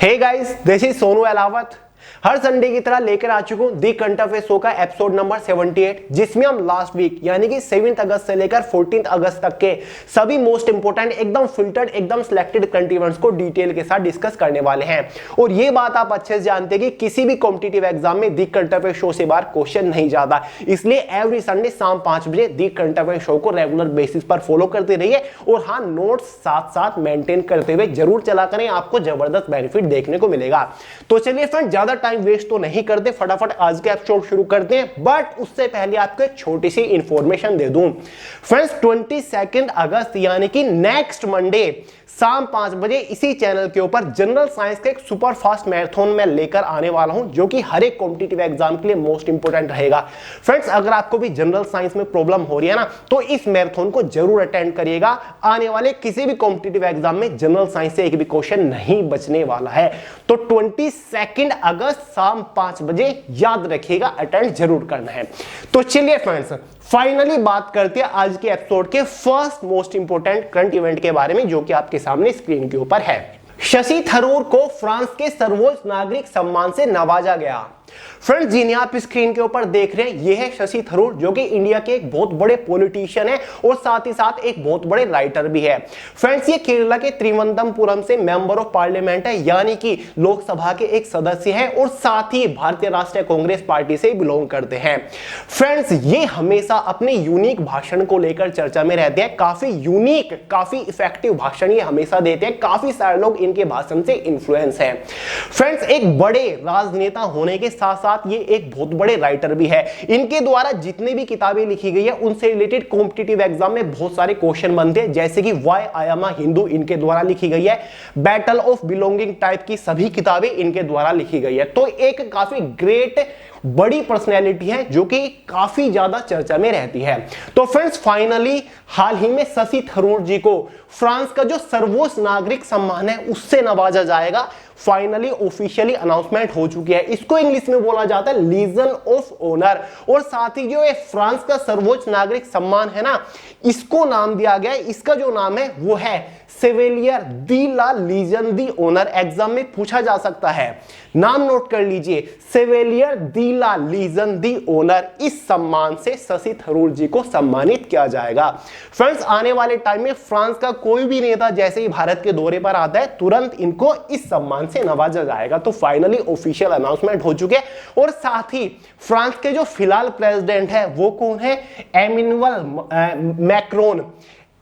Hey guys, this is Sonu Alawat. हर Sunday की तरह लेकर आ चुका हूं दी करंट अफेयर शो का एपिसोड नंबर 78, जिसमें हम लास्ट वीक यानी कि 7 अगस्त से लेकर 14 अगस्त तक के सभी मोस्ट इंपोर्टेंट एकदम फिल्टर्ड एकदम सिलेक्टेड करंट इवेंट्स को डिटेल के साथ डिस्कस करने वाले हैं। और ये बात आप अच्छे से जानते हैं कि किसी भी कॉम्पिटिटिव एग्जाम में दी करंट अफेयर शो से बाहर क्वेश्चन नहीं जाता, इसलिए एवरी संडे शाम 5 बजे दी करंट अफेयर शो को रेगुलर बेसिस पर फॉलो करते रहिए और हाँ, नोट्स साथ साथ मेंटेन करते हुए जरूर चला करें, आपको जबरदस्त बेनिफिट देखने को मिलेगा। तो चलिए फ्रेंड, ज्यादा टाइम वेस्ट तो नहीं करते, फटाफट आज के एपिसोड शुरू करते हैं। बट उससे पहले आपको एक छोटी सी इंफॉर्मेशन दे दूं फ्रेंड्स, 22 अगस्त यानी कि नेक्स्ट मंडे शाम 5 बजे इसी चैनल के ऊपर जनरल साइंस का एक सुपर फास्ट मैराथन में लेकर आने वाला हूं, जो कि हर एक कॉम्पिटिटिव एग्जाम के लिए मोस्ट इंपोर्टेंट रहेगा। फ्रेंड्स, अगर आपको भी जनरल साइंस में प्रॉब्लम हो रही है ना, तो इस मैराथन को जरूर अटेंड करिएगा। आने वाले किसी भी कॉम्पिटिटिव एग्जाम में जनरल साइंस से एक भी क्वेश्चन नहीं बचने वाला है। तो 22 अगस्त शाम 5 बजे याद रखिएगा, अटेंड जरूर करना है। तो चलिए फ्रेंड्स, फाइनली बात करते हैं आज के एपिसोड के first most important current event के बारे में, जो कि आपके सामने स्क्रीन के ऊपर है। शशि थरूर को फ्रांस के सर्वोच्च नागरिक सम्मान से नवाजा गया। फ्रेंड्स, जिन्हें आप स्क्रीन के ऊपर देख रहे हैं, यह है शशि थरूर, जो कि इंडिया के एक बहुत बड़े पॉलिटिशियन है और साथ ही साथ एक बहुत बड़े राइटर भी है। फ्रेंड्स, ये केरला के त्रिवंतपुरम से मेंबर ऑफ पार्लियामेंट है, यानी कि लोकसभा के एक सदस्य है और साथ ही भारतीय राष्ट्रीय कांग्रेस पार्टी से बिलोंग करते हैं। फ्रेंड्स, ये हमेशा अपने यूनिक भाषण को लेकर चर्चा में रहते हैं। काफी यूनिक, काफी इफेक्टिव भाषण ये हमेशा देते हैं। काफी सारे लोग इनके भाषण से इन्फ्लुएंस हैं। फ्रेंड्स, एक बड़े राजनेता होने के साथ साथ ये एक बहुत बड़े राइटर भी है। इनके द्वारा जितनी भी किताबें लिखी गई है, उनसे रिलेटेड कॉम्पिटिटिव एग्जाम में बहुत सारे क्वेश्चन बनते हैं, जैसे कि why I am a Hindu इनके द्वारा लिखी गई है, बैटल ऑफ बिलोंगिंग टाइप की सभी किताबें इनके द्वारा लिखी गई है। तो एक काफी ग्रेट बड़ी पर्सनैलिटी है, जो कि काफी ज्यादा चर्चा में रहती है। तो फ्रेंड्स, फाइनली हाल ही में शशि थरूर जी को फ्रांस का जो सर्वोच्च नागरिक सम्मान है उससे नवाजा जाएगा। फाइनली ऑफिशियली अनाउंसमेंट हो चुकी है। इसको इंग्लिश में बोला जाता है लीजन ऑफ ऑनर। और साथ ही जो ये फ्रांस का सर्वोच्च नागरिक सम्मान है ना, इसको नाम दिया गया है, इसका जो नाम है वो है सेवेलियर दी ला लीजन दी ऑनर। एग्जाम में पूछा जा सकता है, नाम नोट कर लीजिए, सेवेलियर दी ला लीजन दी ऑनर। इस सम्मान से शशि थरूर जी को सम्मानित किया जाएगा। फ्रेंड्स, आने वाले टाइम में फ्रांस का कोई भी नेता जैसे ही भारत के दौरे पर आता है, तुरंत इनको इस सम्मान से नवाजा जाएगा। तो फाइनली ऑफिशियल अनाउंसमेंट हो चुके हैं। और साथ ही फ्रांस के जो फिलहाल प्रेसिडेंट है वो कौन है?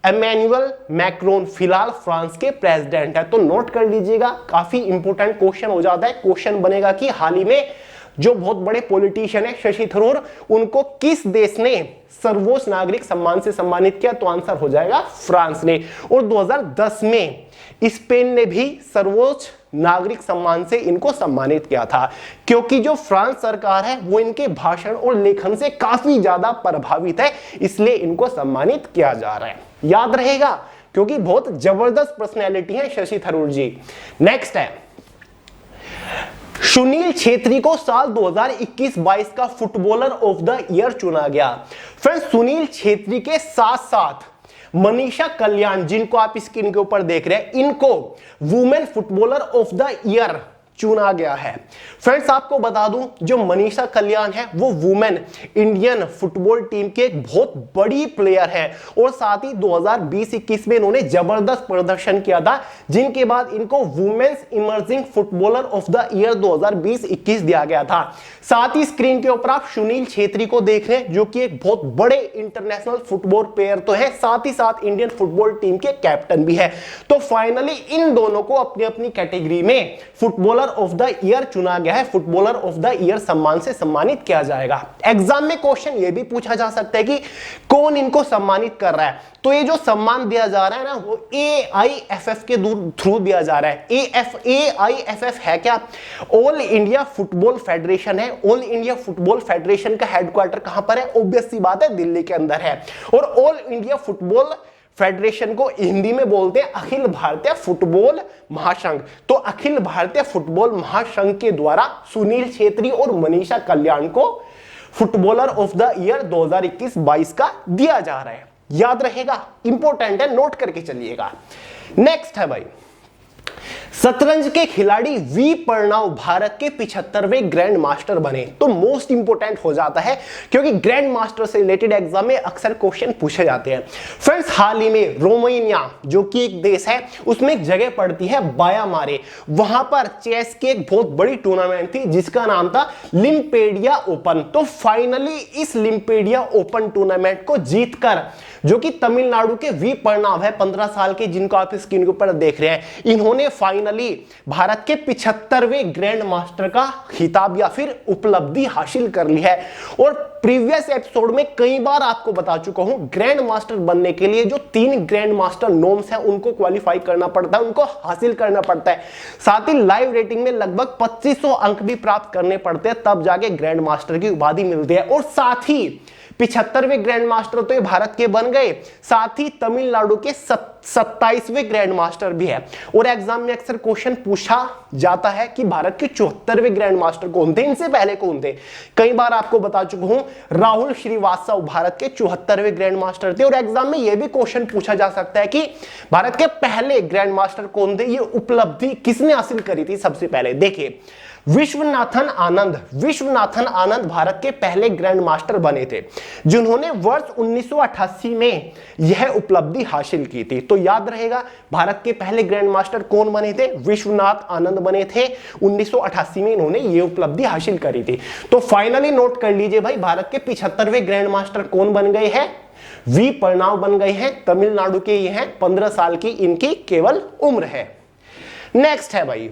एमेन्युअल मैक्रोन फिलहाल फ्रांस के प्रेसिडेंट है। तो नोट कर लीजिएगा, काफी इंपोर्टेंट क्वेश्चन हो जाता है। क्वेश्चन बनेगा कि हाल ही में जो बहुत बड़े पॉलिटिशियन है शशि थरूर, उनको किस देश ने सर्वोच्च नागरिक सम्मान से सम्मानित किया? तो आंसर हो जाएगा फ्रांस ने। और 2010 में स्पेन ने भी सर्वोच्च नागरिक सम्मान से इनको सम्मानित किया था, क्योंकि जो फ्रांस सरकार है वो इनके भाषण और लेखन से काफी ज्यादा प्रभावित है, इसलिए इनको सम्मानित किया जा रहा है। याद रहेगा, क्योंकि बहुत जबरदस्त पर्सनैलिटी है शशि थरूर जी। नेक्स्ट है, सुनील छेत्री को साल 2021-22 का फुटबॉलर ऑफ द ईयर चुना गया। फ्रेंड्स, सुनील छेत्री के साथ साथ मनीषा कल्याण, जिनको आप स्क्रीन के ऊपर देख रहे हैं, इनको women footballer of the year चुना गया है। फ्रेंड्स, आपको बता दूं, जो मनीषा कल्याण है वो वुमेन इंडियन फुटबॉल टीम के एक बहुत बड़ी प्लेयर है और साथ ही 2020-21 में इन्होंने जबरदस्त प्रदर्शन किया था, जिनके बाद इनको women's emerging footballer of the year 2020-21 दिया गया था। साथ ही स्क्रीन के ऊपर आप सुनील छेत्री को देख रहे हैं, जो कि एक बहुत बड़े इंटरनेशनल फुटबॉल प्लेयर तो है, साथ ही साथ इंडियन फुटबॉल टीम के कैप्टन भी है। तो फाइनली इन दोनों को अपनी अपनी कैटेगरी में फुटबॉलर ऑफ द ईयर चुना गया है। फुटबॉलर ऑफ द ईयर सम्मान से सम्मानित किया जाएगा। एग्जाम में क्वेश्चन ये भी पूछा जा सकता है कि कौन इनको सम्मानित कर रहा है। तो ये जो सम्मान दिया जा रहा है ना, वो AIFF के थ्रू दिया जा रहा है। AIFF है क्या? ऑल इंडिया फुटबॉल फेडरेशन है। ऑल इंडिया फुटबॉल फेडरेशन का हेडक्वार्टर कहां पर है? ऑब्वियस सी बात है, दिल्ली के अंदर है। और ऑल इंडिया फुटबॉल फेडरेशन को हिंदी में बोलते हैं अखिल भारतीय फुटबॉल महासंघ। तो अखिल भारतीय फुटबॉल महासंघ के द्वारा सुनील छेत्री और मनीषा कल्याण को फुटबॉलर ऑफ द ईयर 2021-22 का दिया जा रहा है। याद रहेगा, इंपॉर्टेंट है, नोट करके चलिएगा। नेक्स्ट है भाई, शतरंज के खिलाड़ी वी प्रणव भारत के 75वें ग्रैंड मास्टर बने। तो मोस्ट इंपोर्टेंट हो जाता है क्योंकि ग्रैंड मास्टर से रिलेटेड एग्जाम में अक्सर क्वेश्चन पूछे जाते हैं। फ्रेंड्स, हाल ही में रोमानिया जो कि एक देश है उसमें एक जगह पड़ती है बायामारे, वहां पर चेस की एक बहुत बड़ी टूर्नामेंट थी जिसका नाम था लिम्पेडिया ओपन। तो फाइनली इस लिम्पेडिया ओपन टूर्नामेंट को जीतकर जो कि तमिलनाडु के वी प्रणव है 15 साल के, जिनको आप स्क्रीन के ऊपर देख रहे हैं, इन्होंने फाइनली भारत के 75वें ग्रैंड मास्टर का खिताब या फिर उपलब्धि हासिल कर ली है। और प्रीवियस एपिसोड में कई बार आपको बता चुका हूं, ग्रैंड मास्टर बनने के लिए जो 3 ग्रैंड मास्टर नॉर्म्स हैं उनको क्वालिफाई करना पड़ता है, उनको हासिल करना पड़ता है। साथ ही लाइव रेटिंग में लगभग 2500 अंक भी प्राप्त करने पड़ते हैं, तब जाके ग्रैंड मास्टर की उपाधि मिलती है। और साथ ही 75वें ग्रैंड मास्टर तो ये भारत के बन गए, साथ ही तमिलनाडु के 27वें ग्रैंड मास्टर भी है। और एग्जाम में अक्सर क्वेश्चन पूछा जाता है कि भारत के 74वें ग्रैंड मास्टर कौन थे, इनसे पहले कौन थे। कई बार आपको बता चुका हूं, राहुल श्रीवास्तव भारत के 74वें ग्रैंड मास्टर थे। और एग्जाम में यह भी क्वेश्चन पूछा जा सकता है कि भारत के पहले ग्रैंड मास्टर कौन थे, ये उपलब्धि किसने हासिल करी थी सबसे पहले। देखिए, विश्वनाथन आनंद भारत के पहले ग्रैंड मास्टर बने थे जिन्होंने वर्ष 1988 में यह उपलब्धि हासिल की थी। तो याद रहेगा, भारत के पहले ग्रैंड मास्टर कौन बने थे, विश्वनाथ आनंद बने थे। 1988 में इन्होंने यह उपलब्धि हासिल करी थी। तो फाइनली नोट कर लीजिए भाई, भारत के 75वें ग्रैंड मास्टर कौन बन गए हैं, वी प्रणव बन गए हैं, तमिलनाडु के ये हैं, 15 साल की इनकी केवल उम्र है। नेक्स्ट है भाई,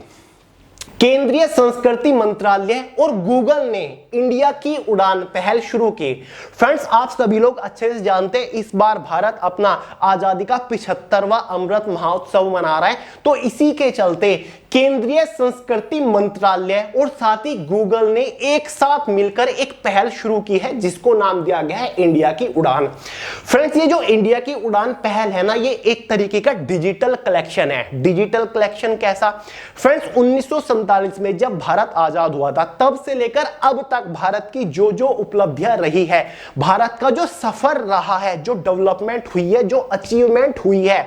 केंद्रीय संस्कृति मंत्रालय और गूगल ने इंडिया की उड़ान पहल शुरू की। फ्रेंड्स, आप सभी लोग अच्छे से जानते हैं इस बार भारत अपना आजादी का 75वां अमृत महोत्सव मना रहा है। तो इसी के चलते केंद्रीय संस्कृति मंत्रालय और साथ ही गूगल ने एक साथ मिलकर एक पहल शुरू की है जिसको नाम दिया गया है इंडिया की उड़ान। फ्रेंड्स, ये जो इंडिया की उड़ान पहल है ना, ये एक तरीके का डिजिटल कलेक्शन है। डिजिटल कलेक्शन कैसा? फ्रेंड्स, 1947 में जब भारत आजाद हुआ था तब से लेकर अब तक भारत की जो जो उपलब्धियां रही है, भारत का जो सफर रहा है, जो डेवलपमेंट हुई है, जो अचीवमेंट हुई है,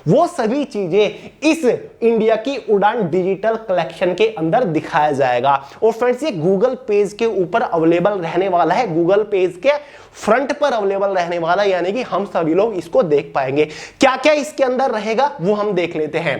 वो सभी चीजें इस इंडिया की उड़ान डिजिटल कलेक्शन के अंदर दिखाया जाएगा। और फ्रेंड्स, ये गूगल पेज के ऊपर अवेलेबल रहने वाला है, गूगल पेज के फ्रंट पर अवेलेबल रहने वाला, यानी कि हम सभी लोग इसको देख पाएंगे। क्या क्या इसके अंदर रहेगा वो हम देख लेते हैं।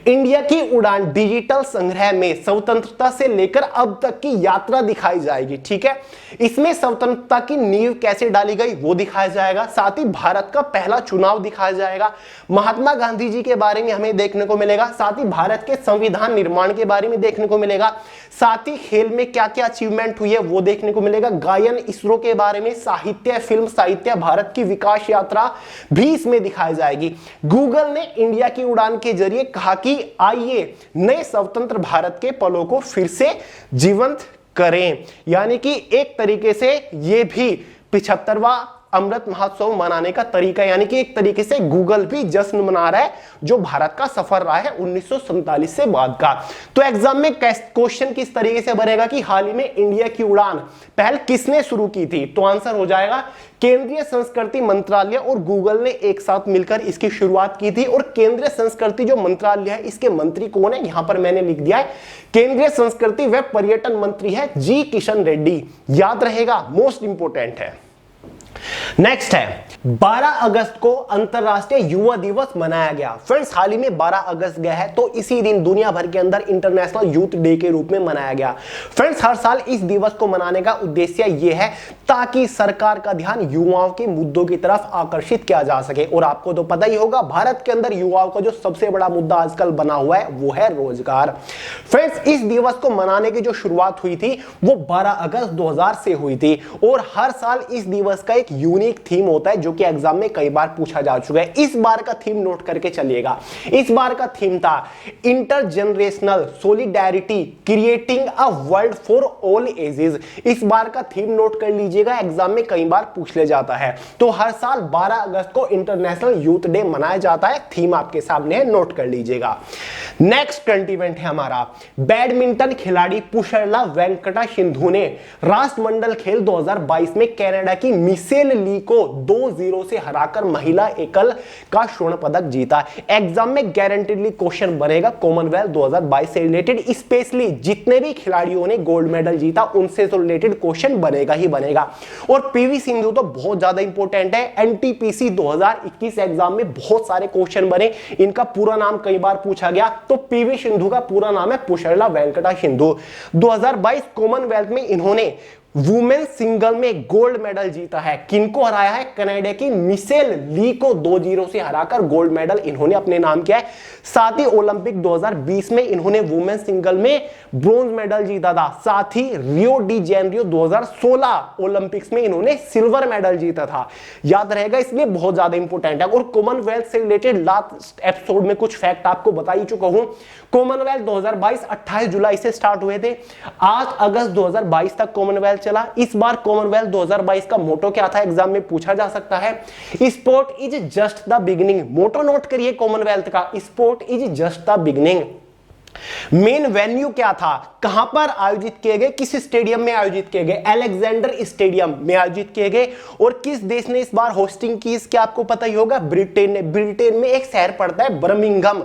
इंडिया की उड़ान डिजिटल संग्रह में स्वतंत्रता से लेकर अब तक की यात्रा दिखाई जाएगी। ठीक है, इसमें स्वतंत्रता की नींव कैसे डाली गई वो दिखाया जाएगा। साथ ही भारत का पहला चुनाव दिखाया जाएगा, महात्मा गांधी जी के बारे में हमें देखने को मिलेगा, साथ ही भारत के संविधान निर्माण के बारे में देखने को मिलेगा, साथ ही खेल में क्या क्या अचीवमेंट हुई है वो देखने को मिलेगा, गायन, इसरो के बारे में, साहित्य, फिल्म साहित्य, भारत की विकास यात्रा भी इसमें दिखाई जाएगी। गूगल ने इंडिया की उड़ान के जरिए कहा कि आइए नए स्वतंत्र भारत के पलों को फिर से जीवंत करें, यानी कि एक तरीके से ये भी 75वां अमृत महोत्सव मनाने का तरीका, यानी कि एक तरीके से गूगल भी जश्न मना रहा है जो भारत का सफर रहा है 1947 से बाद का। तो एग्जाम में क्वेश्चन किस तरीके से बनेगा कि हाल ही में इंडिया की उड़ान पहल किसने शुरू की थी, तो आंसर हो जाएगा केंद्रीय संस्कृति मंत्रालय और गूगल ने एक साथ मिलकर इसकी शुरुआत की थी। और केंद्रीय संस्कृति जो मंत्रालय है इसके मंत्री कौन है, यहां पर मैंने लिख दिया है, केंद्रीय संस्कृति व पर्यटन मंत्री है जी किशन रेड्डी। याद रहेगा, मोस्ट इंपोर्टेंट है। नेक्स्ट है, 12 अगस्त को अंतरराष्ट्रीय युवा दिवस मनाया गया। फ्रेंड्स, हाल ही में 12 अगस्त गया है, तो इसी दिन दुनिया भर के अंदर इंटरनेशनल यूथ डे के रूप में मनाया गया। फ्रेंड्स, हर साल इस दिवस को मनाने का उद्देश्य यह है ताकि सरकार का ध्यान युवाओं के मुद्दों की तरफ आकर्षित किया जा सके। और आपको तो पता ही होगा, भारत के अंदर युवाओं का जो सबसे बड़ा मुद्दा आजकल बना हुआ है वो है रोजगार। फ्रेंड्स, इस दिवस को मनाने की जो शुरुआत हुई थी वो 12 अगस्त 2000 से हुई थी। और हर साल इस दिवस का एक यूनिक थीम होता है जो कि एग्जाम में कई बार पूछा जा चुका है। इस बार का थीम नोट करके चलिएगा। इस बार का थीम था intergenerational solidarity creating a world for all ages. इस बार का थीम नोट कर लीजिएगा, एग्जाम में कई बार पूछ ले जाता है। तो हर साल 12 अगस्त को इंटरनेशनल यूथ डे मनाया जाता है। थीम आपके सामने है, नोट कर लीजिएगा। नेक्स्ट करंट इवेंट है हमारा, बैडमिंटन खिलाड़ी पुषरला वेंकटा सिंधु ने राष्ट्रमंडल खेल 2022 में कनाडा की मिशेल ली ली को 2-0 से हराकर महिला एकल का स्वर्ण पदक जीता। एग्जाम में गारंटीडली क्वेश्चन बनेगा कॉमनवेल्थ 2022 से रिलेटेड, स्पेशली जितने भी खिलाड़ियों ने गोल्ड मेडल जीता उनसे तो रिलेटेड क्वेश्चन बनेगा ही बनेगा। और पीवी सिंधु तो बहुत ज्यादा इंपॉर्टेंट है, एनटीपीसी 2021 एग्जाम में बहुत सारे क्वेश्चन बने, इनका पूरा नाम कई बार पूछा गया। तो पीवी सिंधु का पूरा नाम है पुशरला वेंकटा सिंधु। 2022 कॉमनवेल्थ में इन्होंने वुमेन सिंगल में गोल्ड मेडल जीता है। किनको हराया है? कनाडा की मिशेल ली को 2-0 से हराकर गोल्ड मेडल इन्होंने अपने नाम किया है। साथ ही ओलंपिक 2020 में इन्होंने वुमेन सिंगल में ब्रोंज मेडल जीता था। साथ ही रियो डी जेनेरियो 2016 ओलंपिक्स में इन्होंने सिल्वर मेडल जीता था। याद रहेगा, इसलिए बहुत ज्यादा इंपॉर्टेंट है। और कॉमनवेल्थ से रिलेटेड लास्ट एपिसोड में कुछ फैक्ट आपको बता ही चुका हूं। कॉमनवेल्थ 2022 28 जुलाई से स्टार्ट हुए थे, 8 अगस्त 2022 तक कॉमनवेल्थ चला। इस बार कॉमनवेल्थ 2022 का मोटो क्या था, एग्जाम में पूछा जा सकता है। Sport is just the beginning. Motto note करिए कॉमनवेल्थ का, sport is just the beginning. Main venue क्या था, कहां पर आयोजित किए गए, किस स्टेडियम में आयोजित किए गए? अलेक्जेंडर स्टेडियम में आयोजित किए गए। और किस देश ने इस बार होस्टिंग की, इसके आपको पता ही होगा, ब्रिटेन ने। ब्रिटेन में एक शहर पड़ता है बर्मिंघम,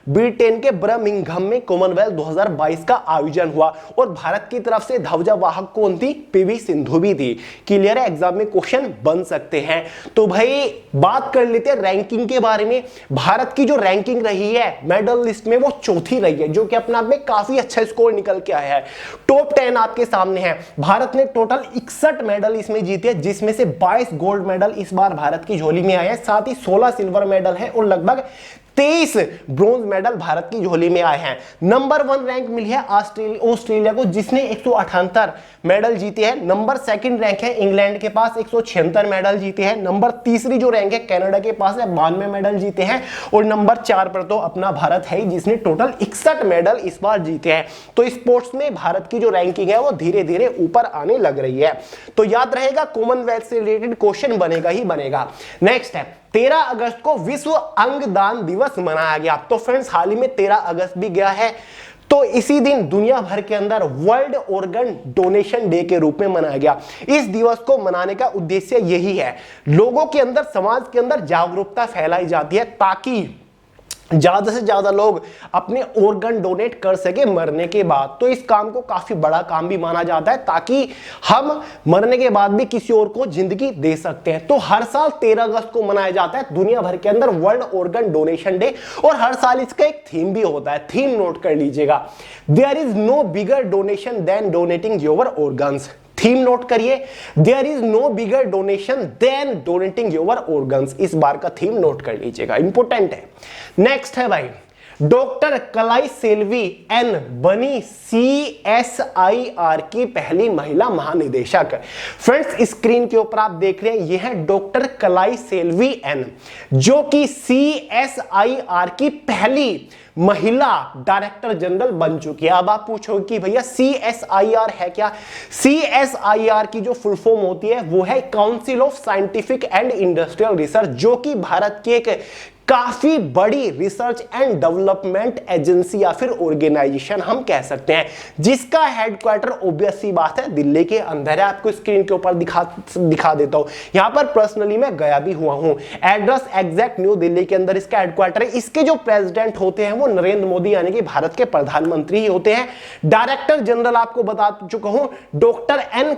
ब्रिटेन के बर्मिंघम में कॉमनवेल्थ 2022 का आयोजन हुआ। और भारत की तरफ से ध्वजावाहक कौन थी? पीवी सिंधु भी थी। क्लियर है, एग्जाम में क्वेश्चन बन सकते हैं। तो भाई बात कर लेते हैं रैंकिंग के बारे में। भारत की जो रैंकिंग रही है मेडल लिस्ट में, वो चौथी रही है, जो कि अपने आप में काफी अच्छा स्कोर निकल के आया है। टॉप 10 आपके सामने है। भारत ने टोटल 61 मेडल इसमें जीते हैं, जिसमें से 22 गोल्ड मेडल इस बार भारत की झोली में आए हैं। साथ ही 16 सिल्वर मेडल है और लगभग 23 ब्रोंज मेडल भारत की झोली में आए हैं। नंबर 1 रैंक मिली है ऑस्ट्रेलिया को, जिसने 178 मेडल जीते हैं। नंबर 2 रैंक है इंग्लैंड के पास, 176 मेडल जीते हैं। नंबर 3 जो रैंक है कनाडा के पास है, 92 मेडल जीते हैं। और नंबर 4 पर तो अपना भारत है, जिसने टोटल 61 मेडल इस बार जीते हैं। तो स्पोर्ट्स में भारत की जो रैंकिंग है वो धीरे धीरे ऊपर आने लग रही है। तो याद रहेगा, कॉमनवेल्थ से रिलेटेड क्वेश्चन बनेगा ही बनेगा। नेक्स्ट है 13 अगस्त को विश्व अंगदान दिवस मनाया गया। तो फ्रेंड्स, हाल ही में 13 अगस्त भी गया है। तो इसी दिन दुनिया भर के अंदर वर्ल्ड ऑर्गन डोनेशन डे के रूप में मनाया गया। इस दिवस को मनाने का उद्देश्य यही है, लोगों के अंदर, समाज के अंदर जागरूकता फैलाई जाती है, ताकि ज्यादा से ज्यादा लोग अपने ऑर्गन डोनेट कर सके मरने के बाद। तो इस काम को काफी बड़ा काम भी माना जाता है, ताकि हम मरने के बाद भी किसी और को जिंदगी दे सकते हैं। तो हर साल 13 अगस्त को मनाया जाता है दुनिया भर के अंदर वर्ल्ड ऑर्गन डोनेशन डे। और हर साल इसका एक थीम भी होता है, थीम नोट कर लीजिएगा, there is no bigger donation than donating your organs. Theme note करिए, there is no bigger donation than donating your organs. इस बार का थीम नोट कर लीजिएगा, इंपॉर्टेंट है। नेक्स्ट है भाई, डॉक्टर कलाई सेल्वी एन बनी CSIR की पहली महिला महानिदेशक। फ्रेंड्स, स्क्रीन के ऊपर आप देख रहे हैं, यह है डॉक्टर कलाई सेल्वी एन, जो कि CSIR की पहली महिला डायरेक्टर जनरल बन चुकी है। अब आप पूछोगे कि भैया CSIR है क्या? CSIR की जो फुल फॉर्म होती है वो है council of scientific and industrial research, जो कि भारत की एक काफी बड़ी रिसर्च एंड डेवलपमेंट एजेंसी या फिर ऑर्गेनाइजेशन हम कह सकते हैं, जिसका हेडक्वार्टर ऑब्वियस सी बात है दिल्ली के अंदर है। आपको स्क्रीन के ऊपर दिखा देता हूं, यहां पर पर्सनली मैं गया भी हुआ हूं। एड्रेस एग्जैक्ट न्यू दिल्ली के अंदर इसका हेडक्वार्टर है। इसके जो प्रेसिडेंट होते हैं वो नरेंद्र मोदी यानी कि भारत के प्रधानमंत्री ही होते हैं। डायरेक्टर जनरल आपको बता चुका हूं, डॉक्टर एन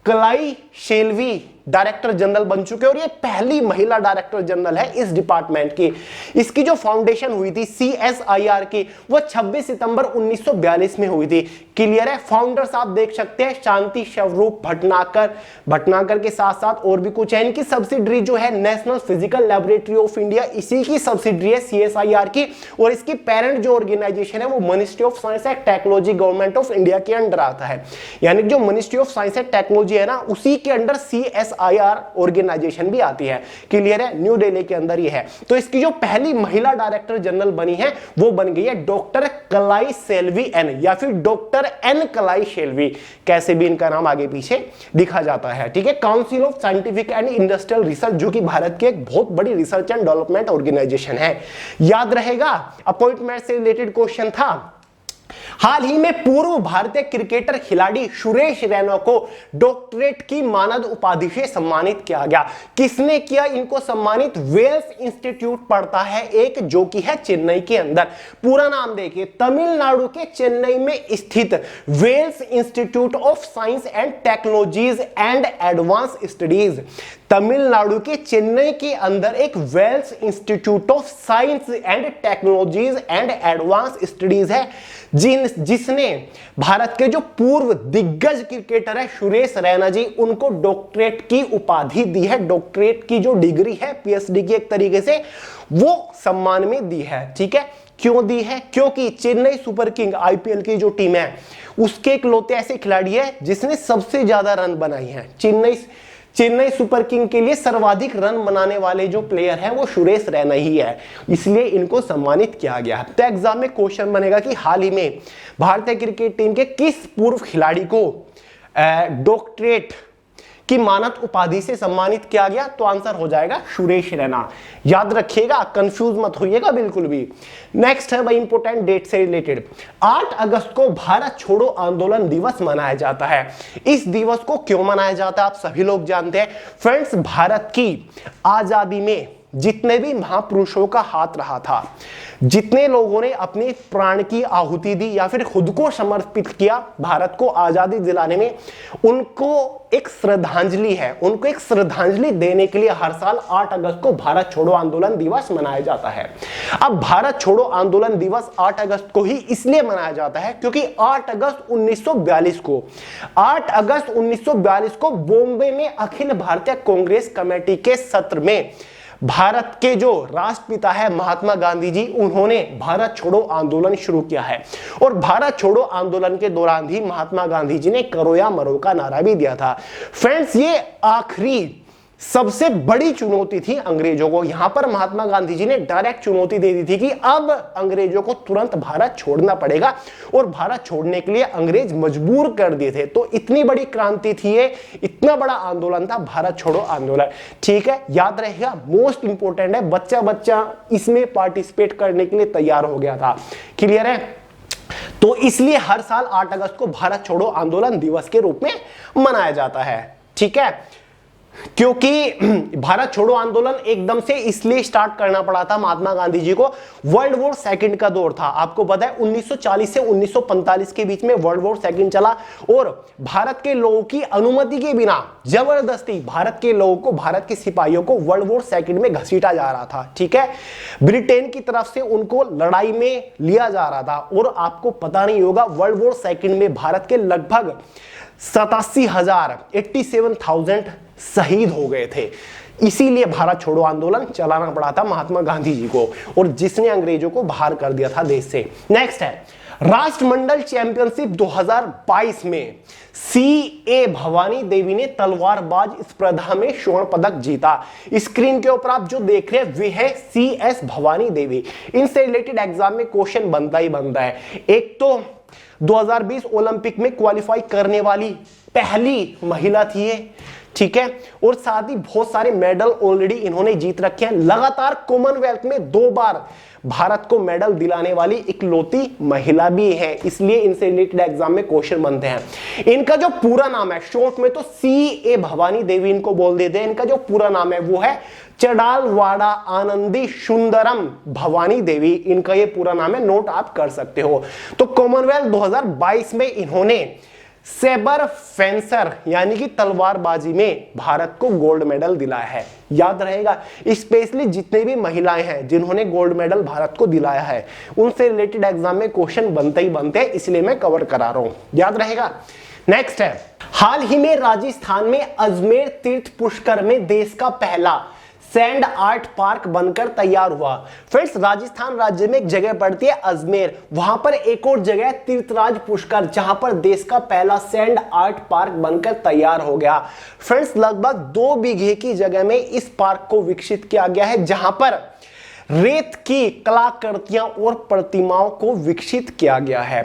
कलाई शेल्वी डायरेक्टर जनरल बन चुके हैं, और ये पहली महिला डायरेक्टर जनरल है इस डिपार्टमेंट की। इसकी जो फाउंडेशन हुई थी CSIR की, वो 26 सितंबर 1942 में हुई थी। क्लियर है? फाउंडर्स आप देख सकते हैं, शांति स्वरूप भटनागर के साथ साथ और भी कुछ है। इनकी सब्सिडरी जो है national physical laboratory of India, इसी की सब्सिडरी है CSIR की। और इसकी पेरेंट जो ऑर्गेनाइजेशन है वो ministry of Science and technology government of India के अंडर आता है। यानी जो ministry of Science and technology है ना, उसी के अंडर CSIR ऑर्गेनाइजेशन भी आती है। क्लियर है? न्यू दिल्ली के अंदर ही है। तो इसकी जो पहली महिला डायरेक्टर जनरल बनी है वो बन गई है डॉक्टर कलाई सेल्वी एन, या फिर डॉक्टर एन कलाई शेल्वी, कैसे भी इनका नाम आगे पीछे लिखा जाता है। ठीक है? Council of scientific and industrial research, जो कि भारत की एक बहुत बड़ी रिसर्च एंड डेवलपमेंट ऑर्गेनाइजेशन है। याद रहेगा, अपॉइंटमेंट से रिलेटेड क्वेश्चन था। हाल ही में पूर्व भारतीय क्रिकेटर खिलाड़ी सुरेश रैना को डॉक्टरेट की मानद उपाधि से सम्मानित किया गया। किसने किया इनको सम्मानित? वेल्स इंस्टीट्यूट पड़ता है एक, जो कि है चेन्नई के अंदर। पूरा नाम देखिए, तमिलनाडु के चेन्नई में स्थित Vels Institute of Science and Technologies and Advance Studies. Tamil Nadu के चेन्नई के अंदर एक Vels Institute of Science and Technologies and Advance Studies है, जिसने भारत के जो पूर्व दिग्गज क्रिकेटर है सुरेश रैना जी, उनको डॉक्टरेट की उपाधि दी है। डॉक्टरेट की जो डिग्री है, पीएचडी की एक तरीके से, वो सम्मान में दी है। ठीक है, क्यों दी है? क्योंकि चेन्नई सुपर किंग आईपीएल की जो टीम है, उसके इकलौते ऐसे खिलाड़ी है जिसने सबसे ज्यादा रन बनाई है। चेन्नई सुपर किंग के लिए सर्वाधिक रन बनाने वाले जो प्लेयर हैं वो सुरेश रैना ही है, इसलिए इनको सम्मानित किया गया। तो एग्जाम में क्वेश्चन बनेगा कि हाल ही में भारतीय क्रिकेट टीम के किस पूर्व खिलाड़ी को डॉक्टरेट की मानद उपाधि से सम्मानित किया गया? तो आंसर हो जाएगा सुरेश रैना। याद रखिएगा, कंफ्यूज मत होइएगा बिल्कुल भी। नेक्स्ट है भाई इंपोर्टेंट डेट से रिलेटेड। 8 अगस्त को भारत छोड़ो आंदोलन दिवस मनाया जाता है। इस दिवस को क्यों मनाया जाता है आप सभी लोग जानते हैं। फ्रेंड्स, भारत की आजादी में जितने भी महापुरुषों का हाथ रहा था, जितने लोगों ने अपने प्राण की आहुति दी या फिर खुद को समर्पित किया भारत को आजादी दिलाने में, उनको एक श्रद्धांजलि है। उनको एक श्रद्धांजलि देने के लिए हर साल 8 अगस्त को भारत छोड़ो आंदोलन दिवस मनाया जाता है। अब भारत छोड़ो आंदोलन दिवस 8 अगस्त को ही इसलिए मनाया जाता है क्योंकि 8 अगस्त 1942 को बॉम्बे में अखिल भारतीय कांग्रेस कमेटी के सत्र में भारत के जो राष्ट्रपिता है महात्मा गांधी जी, उन्होंने भारत छोड़ो आंदोलन शुरू किया है। और भारत छोड़ो आंदोलन के दौरान ही महात्मा गांधी जी ने करो या मरो का नारा भी दिया था। फ्रेंड्स, ये आखिरी सबसे बड़ी चुनौती थी अंग्रेजों को। यहां पर महात्मा गांधी जी ने डायरेक्ट चुनौती दे दी थी कि अब अंग्रेजों को तुरंत भारत छोड़ना पड़ेगा, और भारत छोड़ने के लिए अंग्रेज मजबूर कर दिए थे। तो इतनी बड़ी क्रांति थी ये, इतना बड़ा आंदोलन था भारत छोड़ो आंदोलन। ठीक है, याद रहेगा, मोस्ट इंपोर्टेंट है। बच्चा इसमें पार्टिसिपेट करने के लिए तैयार हो गया था। क्लियर है? तो इसलिए हर साल 8 अगस्त को भारत छोड़ो आंदोलन दिवस के रूप में मनाया जाता है। ठीक है, क्योंकि भारत छोड़ो आंदोलन एकदम से इसलिए स्टार्ट करना पड़ा था महात्मा गांधी जी को। वर्ल्ड वॉर सेकंड का दौर था, आपको पता है 1940 से 1945 के बीच में वर्ल्ड वॉर सेकंड चला, और भारत के लोगों की अनुमति के बिना जबरदस्ती भारत के लोगों को, भारत के सिपाहियों को वर्ल्ड वॉर सेकंड में घसीटा जा रहा था। ठीक है, ब्रिटेन की तरफ से उनको लड़ाई में लिया जा रहा था। और आपको पता नहीं होगा, वर्ल्ड वॉर सेकंड में भारत के लगभग 87,000 शहीद हो गए थे। इसीलिए भारत छोड़ो आंदोलन चलाना पड़ा था महात्मा गांधी जी को, और जिसने अंग्रेजों को बाहर कर दिया था देश से। नेक्स्ट है राष्ट्रमंडल चैंपियनशिप 2022 में सीए भवानी देवी ने तलवारबाज स्पर्धा में स्वर्ण पदक जीता। स्क्रीन के ऊपर आप जो देख रहे हैं वे है सीएस भवानी देवी। इनसे रिलेटेड एग्जाम में क्वेश्चन बनता ही बनता है। एक तो 2020 ओलंपिक में क्वालिफाई करने वाली पहली महिला थी ये। ठीक है, और साथ ही बहुत सारे मेडल ऑलरेडी इन्होंने जीत रखे हैं। लगातार कॉमनवेल्थ में 2 बार भारत को मेडल दिलाने वाली इकलौती महिला भी है, इसलिए इनसे रिलेटेड एग्जाम में क्वेश्चन बनते हैं। इनका जो पूरा नाम है, शॉर्ट में तो सीए भवानी देवी इनको बोल देते हैं। इनका जो पूरा नाम है वो है चडालवाड़ा आनंदी सुंदरम भवानी देवी। इनका ये पूरा नाम है, नोट आप कर सकते हो। तो कॉमनवेल्थ 2022 में इन्होंने सेबर फेंसर यानी कि तलवारबाजी में भारत को गोल्ड मेडल दिलाया है। याद रहेगा, स्पेशली जितने भी महिलाएं हैं जिन्होंने गोल्ड मेडल भारत को दिलाया है, उनसे रिलेटेड एग्जाम में क्वेश्चन बनते ही बनते हैं, इसलिए मैं कवर करा रहा हूं। याद रहेगा। नेक्स्ट है, हाल ही में राजस्थान में अजमेर तीर्थ पुष्कर में देश का पहला सैंड आर्ट पार्क बनकर तैयार हुआ। फ्रेंड्स, राजस्थान राज्य में एक जगह पड़ती है अजमेर, वहां पर एक और जगह है तीर्थराज पुष्कर, जहां पर देश का पहला सैंड आर्ट पार्क बनकर तैयार हो गया। फ्रेंड्स, लगभग 2 बीघे की जगह में इस पार्क को विकसित किया गया है, जहां पर रेत की कलाकृतियां और प्रतिमाओं को विकसित किया गया है।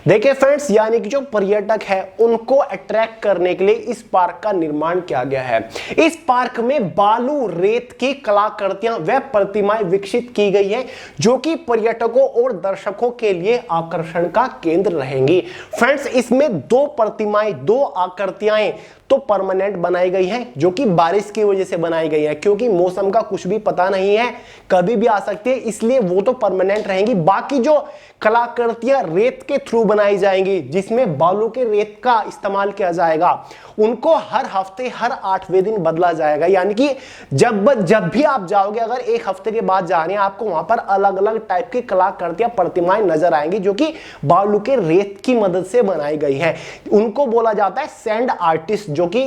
देखिए फ्रेंड्स, यानी कि जो पर्यटक है उनको अट्रैक्ट करने के लिए इस पार्क का निर्माण किया गया है। इस पार्क में बालू रेत की कलाकृतियां व प्रतिमाएं विकसित की गई है जो कि पर्यटकों और दर्शकों के लिए आकर्षण का केंद्र रहेंगी। फ्रेंड्स, इसमें 2 प्रतिमाएं, 2 आकृतियां तो परमानेंट बनाई गई हैं जो कि बारिश की वजह से बनाई गई है, क्योंकि मौसम का कुछ भी पता नहीं है, कभी भी आ सकती है, इसलिए वो तो परमानेंट रहेंगी। बाकी जो कलाकृतियां रेत के थ्रू बनाई जाएंगी जिसमें बालू के रेत का इस्तेमाल किया जाएगा, उनको हर हफ्ते हर 8वें दिन बदला जाएगा। यानी कि जब भी आप जाओगे, अगर 1 हफ्ते के बाद जा रहे हैं, आपको वहां पर अलग अलग टाइप की कलाकृतियां प्रतिमाएं नजर आएंगी जो कि बालू के रेत की मदद से बनाई गई है। उनको बोला जाता है सैंड आर्टिस्ट, जो कि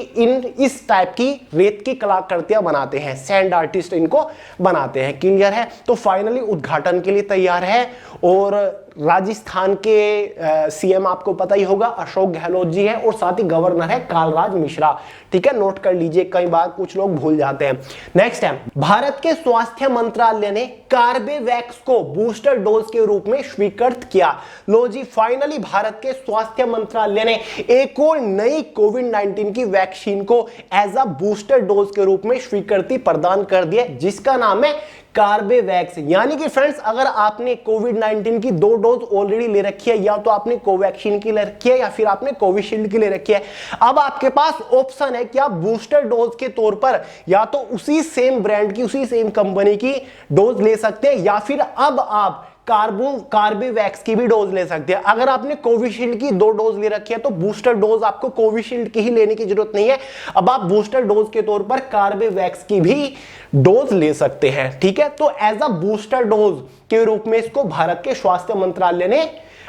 इस टाइप की रेत की कलाकृतियां बनाते हैं, सैंड आर्टिस्ट इनको बनाते हैं। क्लियर है? तो फाइनली उद्घाटन के लिए तैयार है। और राजस्थान के सीएम आपको पता ही होगा अशोक गहलोत जी है और साथ ही गवर्नर है कालराज मिश्रा। ठीक है, नोट कर लीजिए, कई बार कुछ लोग भूल जाते हैं। नेक्स्ट है, भारत के स्वास्थ्य मंत्रालय ने कार्बेवैक्स को बूस्टर डोज के रूप में स्वीकृत किया। लो जी, फाइनली भारत के स्वास्थ्य मंत्रालय ने एक और नई कोविड-19 की वैक्सीन को एज अ बूस्टर डोज के रूप में स्वीकृति प्रदान कर दिया, जिसका नाम है कार्बेवैक्स। यानी कि फ्रेंड्स, अगर आपने कोविड-19 की 2 डोज ऑलरेडी ले रखी है, या तो आपने कोवैक्सीन की ले रखी है या फिर आपने कोविशील्ड की ले रखी है, अब आपके पास ऑप्शन है कि आप बूस्टर डोज के तौर पर या तो उसी सेम ब्रांड की, उसी सेम कंपनी की डोज ले सकते हैं, या फिर अब आप कार्बेवैक्स की भी डोज ले सकते हैं। अगर आपने कोविशील्ड की 2 डोज ले रखी है तो बूस्टर डोज आपको कोविशील्ड की ही लेने की जरूरत नहीं है, अब आप बूस्टर डोज के तौर पर कार्बेवैक्स की भी डोज ले सकते हैं। ठीक है, तो एज अ बूस्टर डोज के रूप में इसको भारत के स्वास्थ्य मंत्रालय ने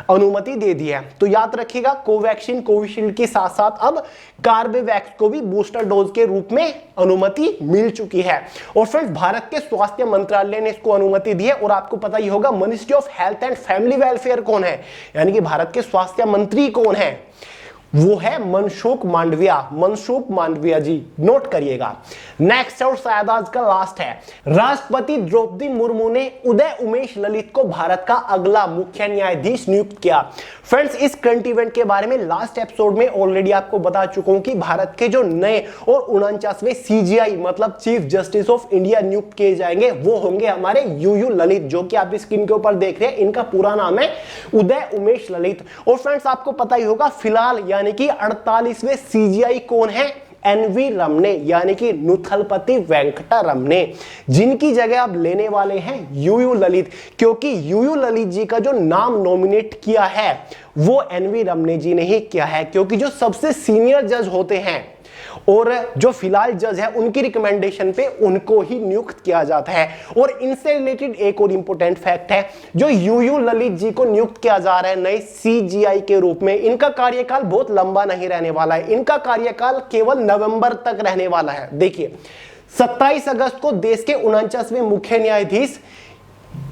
अनुमति दे दी है। तो याद रखिएगा, कोवैक्सीन कोविशील्ड के साथ साथ अब कार्बेवैक्स को भी बूस्टर डोज के रूप में अनुमति मिल चुकी है। और फ्रेंड्स, भारत के स्वास्थ्य मंत्रालय ने इसको अनुमति दी है। और आपको पता ही होगा ministry of health and family welfare कौन है, यानी कि भारत के स्वास्थ्य मंत्री कौन है, वो है मनसुख मांडविया। मनसुख मांडविया जी, नोट करिएगा। नेक्स्ट और शायद आज का लास्ट है, राष्ट्रपति द्रौपदी मुर्मू ने उदय उमेश ललित को भारत का अगला मुख्य न्यायाधीश नियुक्त किया। फ्रेंड्स, इस करंट इवेंट के बारे में लास्ट एपिसोड में ऑलरेडी आपको बता चुका हूं कि भारत के जो नए और 49वें सीजीआई मतलब चीफ जस्टिस ऑफ इंडिया नियुक्त किए जाएंगे वो होंगे हमारे यूयू ललित, जो कि आप स्क्रीन के ऊपर देख रहे हैं। इनका पूरा नाम है उदय उमेश ललित। और फ्रेंड्स, आपको पता ही होगा फिलहाल यानी कि 48वें सीजीआई कौन है, एनवी रमने, यानी कि नुथलपति वेंकटा रमने, जिनकी जगह आप लेने वाले हैं यूयू ललित, क्योंकि यूयू ललित जी का जो नाम नॉमिनेट किया है वो एनवी रमने जी ने ही किया है, क्योंकि जो सबसे सीनियर जज होते हैं और जो फिलहाल जज है उनकी रिकमेंडेशन पे उनको ही नियुक्त किया जाता है। और इनसे रिलेटेड एक और इंपॉर्टेंट फैक्ट है, जो यूयू ललित जी को नियुक्त किया जा रहा है नए सीजीआई के रूप में, इनका कार्यकाल बहुत लंबा नहीं रहने वाला है, इनका कार्यकाल केवल नवंबर तक रहने वाला है। देखिए, 27 अगस्त को देश के 49वें मुख्य न्यायाधीश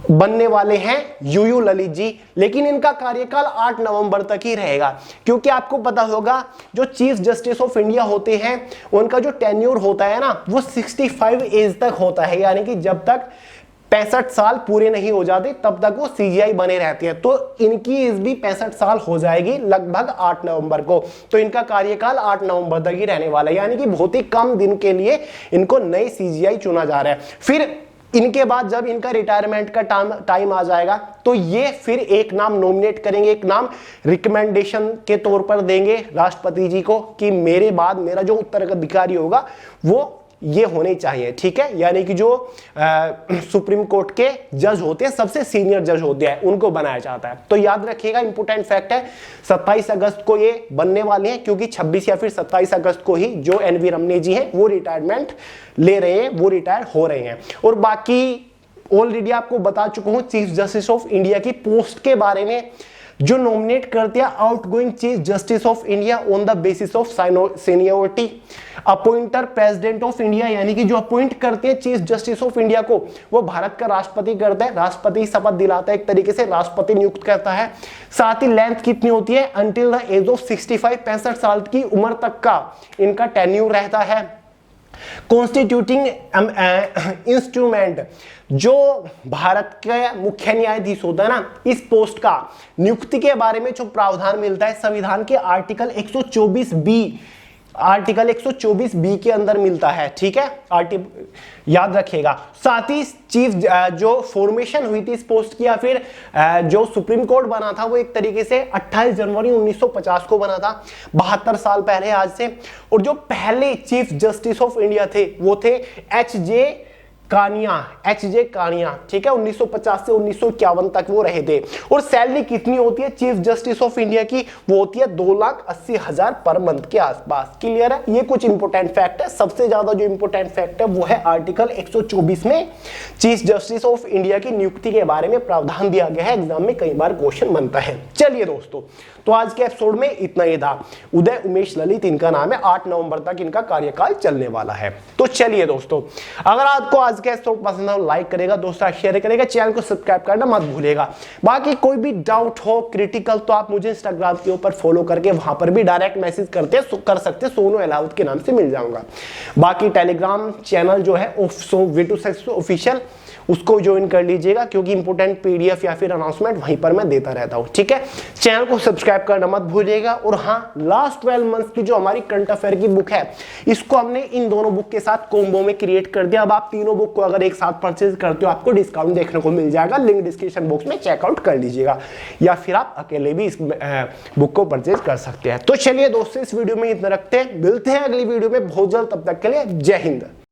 बनने वाले हैं यूयू ललित जी, लेकिन इनका कार्यकाल 8 नवंबर तक ही रहेगा, क्योंकि आपको पता होगा जो चीफ जस्टिस ऑफ इंडिया होते हैं उनका जो टेन्योर होता है ना वो 65 एज तक होता है, यानी कि जब तक 65 साल पूरे नहीं हो जाते तब तक वो सीजीआई बने रहते हैं। तो इनकी एज भी 65 साल हो जाएगी लगभग 8 नवंबर को, तो इनका कार्यकाल 8 नवंबर तक ही रहने वाला है, यानी कि बहुत ही कम दिन के लिए इनको नई सीजीआई चुना जा रहा है। फिर इनके बाद जब इनका रिटायरमेंट का टाइम आ जाएगा तो ये फिर एक नाम नॉमिनेट करेंगे, एक नाम रिकमेंडेशन के तौर पर देंगे राष्ट्रपति जी को कि मेरे बाद मेरा जो उत्तराधिकारी होगा वो ये होने चाहिए। ठीक है, यानी कि जो सुप्रीम कोर्ट के जज होते हैं, सबसे सीनियर जज होते हैं, उनको बनाया जाता है। तो याद रखिएगा, इंपोर्टेंट फैक्ट है 27 अगस्त को ये बनने वाले हैं, क्योंकि 26 या फिर 27 अगस्त को ही जो एनवी रमने जी हैं वो रिटायरमेंट ले रहे हैं, वो रिटायर हो रहे हैं। और बाकी ऑलरेडी आपको बता चुका हूं चीफ जस्टिस ऑफ इंडिया की पोस्ट के बारे में, जो नॉमिनेट करते हैं outgoing chief justice of India on the basis of seniority, appointer president of India, यानी कि जो अपॉइंट करते हैं चीफ जस्टिस ऑफ इंडिया को वो भारत का राष्ट्रपति करता है, राष्ट्रपति शपथ दिलाता है, एक तरीके से राष्ट्रपति नियुक्त करता है। साथ ही लेंथ कितनी होती है, अंटिल द एज ऑफ 65, 65 साल की उम्र तक का इनका टेन्यूर रहता है। कॉन्स्टिट्यूटिंग इंस्ट्रूमेंट, जो भारत के मुख्य न्यायाधीश होता है ना, इस पोस्ट का नियुक्ति के बारे में जो प्रावधान मिलता है संविधान के आर्टिकल 124 बी के अंदर मिलता है। ठीक है, याद रखिएगा। साथ ही चीफ जो फॉर्मेशन हुई थी इस पोस्ट की, या फिर जो सुप्रीम कोर्ट बना था, वो एक तरीके से 28 जनवरी 1950 को बना था, 72 साल पहले आज से। और जो पहले चीफ जस्टिस ऑफ इंडिया थे वो थे एच जे कानिया। ठीक है, 1950 से 1951 तक वो रहे थे। और सैलरी कितनी होती है चीफ जस्टिस ऑफ इंडिया की? वो होती है 2,80,000 पर मंथ के आसपास। क्लियर है? ये कुछ इंपोर्टेंट फैक्ट है। सबसे ज्यादा जो इंपोर्टेंट फैक्ट है वो है आर्टिकल 124 में चीफ जस्टिस ऑफ इंडिया की नियुक्ति के बारे में प्रावधान दिया गया है। एग्जाम में कई बार क्वेश्चन बनता है। चलिए दोस्तों, तो आज के एपिसोड में इतना ही था। उदय उमेश ललित इनका नाम है, 8 नवंबर तक इनका कार्यकाल चलने वाला है। तो चलिए दोस्तों, अगर आपको आज के एपिसोड पसंद हो, लाइक करेगा, दोस्तों शेयर करेगा, चैनल को सब्सक्राइब करना मत भूलिएगा। बाकी कोई भी डाउट हो क्रिटिकल, तो आप मुझे इंस्टाग्राम के ऊपर फॉलो करके वहां पर भी डायरेक्ट मैसेज कर सकते, सोनू अहलावत के नाम से मिल जाऊंगा। बाकी टेलीग्राम चैनल जो है V2 ऑफिशियल, उसको ज्वाइन कर लीजिएगा, क्योंकि इंपोर्टेंट पीडीएफ या फिर अनाउंसमेंट वहीं पर मैं देता रहता हूं। ठीक है, चैनल को सब्सक्राइब करना मत भूलिएगा। और हाँ, लास्ट 12 मंथ्स की जो हमारी करंट अफेयर की बुक है, इसको हमने इन दोनों बुक के साथ कॉम्बो में क्रिएट कर दिया। अब आप तीनों बुक को अगर एक साथ परचेज करते हो, आपको डिस्काउंट देखने को मिल जाएगा। लिंक डिस्क्रिप्शन बॉक्स में चेकआउट कर लीजिएगा, या फिर आप अकेले भी इस बुक को परचेज कर सकते हैं। तो चलिए दोस्तों, इस वीडियो में इतना रखते हैं, मिलते हैं अगली वीडियो में बहुत जल्द। तब तक के लिए जय हिंद।